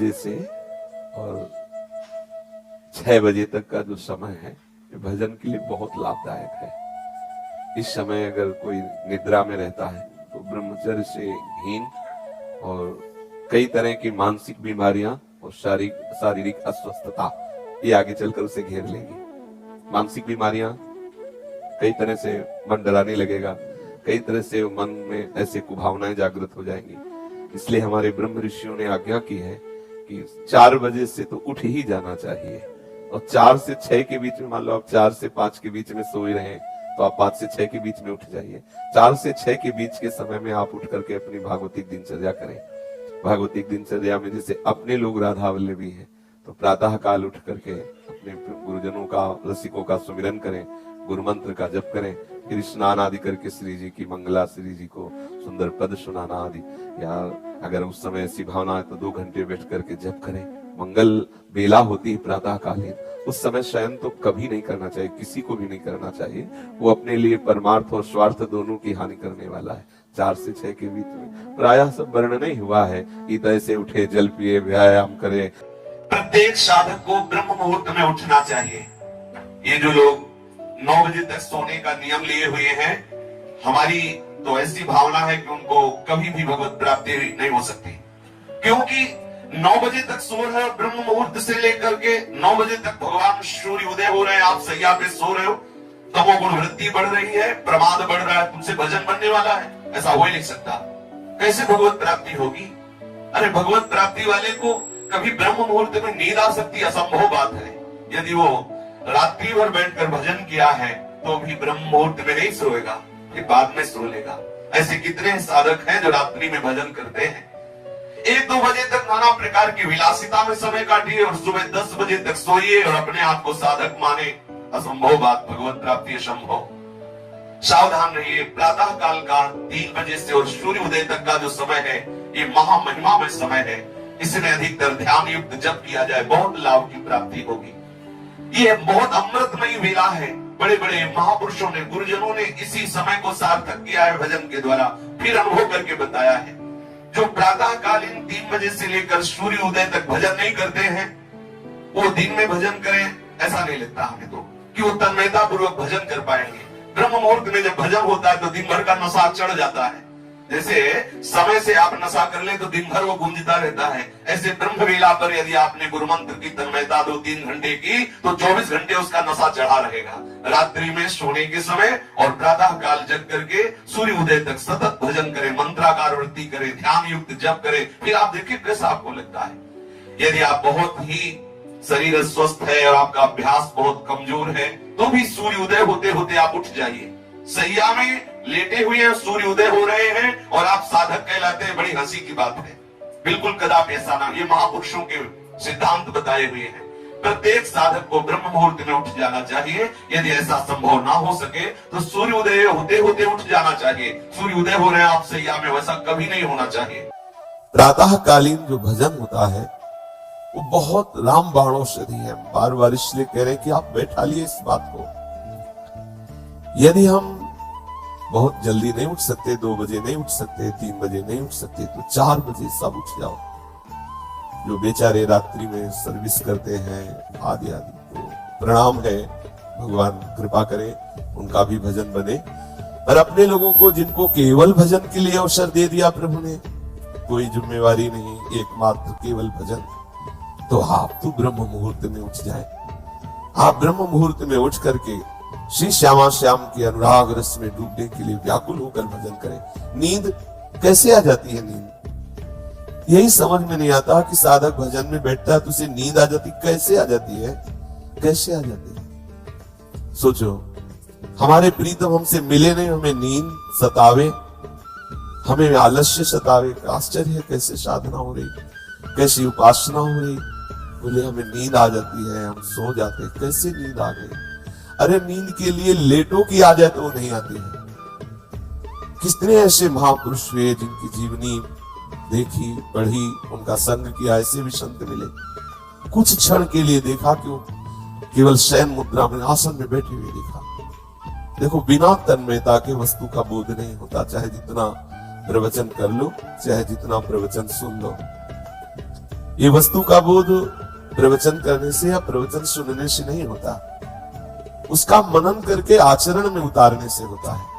बजे से और 6 बजे तक का जो समय है भजन के लिए बहुत लाभदायक है। इस समय अगर कोई निद्रा में रहता है तो ब्रह्मचर्य से हीन और कई तरह की मानसिक बीमारियां और शारीरिक अस्वस्थता ये आगे चलकर उसे घेर लेगी। मानसिक बीमारियां कई तरह से मन डराने लगेगा, कई तरह से मन में ऐसे कुभावनाएं जागृत हो जाएंगी। इसलिए हमारे ब्रह्म ऋषियों ने आज्ञा की है कि 4 बजे से तो उठ ही जाना चाहिए और 4 से 6 के बीच में, मान लो आप 4 से 5 के बीच में सोए रहे तो आप 5 से 6 के बीच में उठ जाइए। 4 से 6 के बीच के समय में आप उठ करके अपनी भागवतिक दिनचर्या करें। भागवतिक दिनचर्या में जैसे अपने लोग राधा वल्लभी हैं तो प्रातः काल उठ करके अपने गुरुजनों का, रसिकों का सुमिरन करें, गुरु मंत्र का जप करें, फिर स्नान आदि करके श्री जी की मंगला, श्री जी को सुंदर पद सुनाना आदि, या अगर उस समय ऐसी भावना है तो 2 घंटे बैठ करके जप करें। मंगल बेला होती है प्रातः कालीन, उस समय शयन तो कभी नहीं करना चाहिए, किसी को भी नहीं करना चाहिए। वो अपने लिए परमार्थ और स्वार्थ दोनों की हानि करने वाला है। 4 से 6 के बीच में प्रायः सब वर्ण नहीं हुआ है कि ऐसे उठे, जल पिए, व्यायाम करे। प्रत्येक साधक को ब्रह्म मुहूर्त में उठना चाहिए। ये जो लोग 9 बजे तक सोने का नियम लिए हुए हैं, हमारी तो ऐसी भावना है कि उनको कभी भी भगवत प्राप्ति नहीं हो सकती, क्योंकि 9 बजे तक सो रहे हो, ब्रह्म मुहूर्त से लेकर के 9 बजे तक भगवान सूर्य उदय हो रहे हैं, आप सैया पे सो रहे हो, तमोगुण वृत्ति बढ़ रही है, प्रमाद बढ़ रहा है, तुमसे भजन बनने वाला है, ऐसा हो ही नहीं सकता। कैसे भगवत प्राप्ति होगी? अरे भगवत प्राप्ति वाले को कभी ब्रह्म मुहूर्त में नींद आ सकती, असंभव बात है। यदि वो रात्रि भर बैठकर भजन किया है तो भी ब्रह्म मुहूर्त में नहीं सोएगा, फिर बाद में सो लेगा। ऐसे कितने साधक हैं जो रात्रि में भजन करते हैं। 1-2 बजे तक नाना प्रकार की विलासिता में समय काटिए और सुबह 10 बजे तक सोइए और अपने आप को साधक माने, असंभव बात, भगवत प्राप्ति असंभव। सावधान रहिए। प्रातः काल का 3 बजे से और सूर्य उदय तक का जो समय है ये महामहिमा में समय है। इसमें अधिकतर ध्यान युक्त जप किया जाए, बहुत लाभ की प्राप्ति होगी। ये बहुत अमृतमयी वेला है। बड़े बड़े महापुरुषों ने, गुरुजनों ने इसी समय को सार्थक किया है भजन के द्वारा, फिर अनुभव करके बताया है। जो प्रातः कालीन 3 बजे से लेकर सूर्य उदय तक भजन नहीं करते हैं वो दिन में भजन करें, ऐसा नहीं लगता हमें तो कि वो तन्मयता पूर्वक भजन कर पाएंगे। ब्रह्म मुहूर्त में जब भजन होता है तो दिन भर का नशा चढ़ जाता है। जैसे समय से आप नशा कर ले तो दिन भर वो गूंजता रहता है, ऐसे ब्रह्म वेला पर यदि आपने गुरु मंत्र की तन्मयता 2-3 घंटे की तो 24 घंटे उसका नशा चढ़ा रहेगा। रात्रि में सोने के समय और प्रातः काल जग करके सूर्य उदय तक सतत भजन करें, मंत्राकार वृत्ति करें, ध्यान युक्त जप करें, फिर आप देखिए कैसा आपको लगता है। यदि आप बहुत ही शरीर स्वस्थ है और आपका अभ्यास बहुत कमजोर है तो भी सूर्य उदय होते होते आप उठ जाइए। सैया में लेटे हुए हैं, सूर्य उदय हो रहे हैं और आप साधक कहलाते हैं, बड़ी हंसी की बात है। बिल्कुल कदापि ऐसा ना, ये महापुरुषों के सिद्धांत बताए हुए हैं। प्रत्येक साधक को ब्रह्म मुहूर्त में उठ जाना चाहिए। यदि ऐसा संभव ना हो सके तो सूर्य उदय होते होते उठ जाना चाहिए। सूर्य उदय हो रहे हैं आप सैया में, वैसा कभी नहीं होना चाहिए। प्रातः कालीन जो भजन होता है वो बहुत राम बाणों से है। बार बार इसलिए कह रहे हैं कि आप बैठा लिए इस बात को। यदि हम बहुत जल्दी नहीं उठ सकते, 2 बजे नहीं उठ सकते, 3 बजे नहीं उठ सकते, तो 4 बजे सब उठ जाओ। जो बेचारे रात्रि में सर्विस करते हैं आदि आदि, तो प्रणाम है, भगवान कृपा करे उनका भी भजन बने। और अपने लोगों को जिनको केवल भजन के लिए अवसर दे दिया प्रभु ने, कोई जिम्मेवारी नहीं, एकमात्र केवल भजन, तो आप तो ब्रह्म मुहूर्त में उठ जाए। आप ब्रह्म मुहूर्त में उठ करके श्री श्यामा श्याम के अनुराग रस में डूबने के लिए व्याकुल होकर भजन करें। नींद कैसे आ जाती है? नींद यही समझ में नहीं आता कि साधक भजन में बैठता है तो उसे नींद आ जाती, कैसे आ जाती है? कैसे आ जाती है? सोचो, हमारे प्रीतम हमसे मिले नहीं, हमें नींद सतावे, हमें आलस्य सतावे। आश्चर्य है, कैसे साधना हो रही, कैसी उपासना हो रही, बोले हमें नींद आ जाती है, हम सो जाते हैं। कैसे नींद आ गई? अरे नींद के लिए लेटो की आ जाए तो वो नहीं आती है। कितने ऐसे महापुरुष हुए जिनकी जीवनी देखी, पढ़ी, उनका संग किया, ऐसे भी संत मिले। कुछ क्षण के लिए देखा क्यों, केवल शयन मुद्रा में आसन में बैठे हुए देखा। देखो, बिना तन्मयता के वस्तु का बोध नहीं होता, चाहे जितना प्रवचन कर लो, चाहे जितना प्रवचन सुन लो। ये वस्तु का बोध प्रवचन करने से या प्रवचन सुनने से नहीं होता, उसका मनन करके आचरण में उतारने से होता है।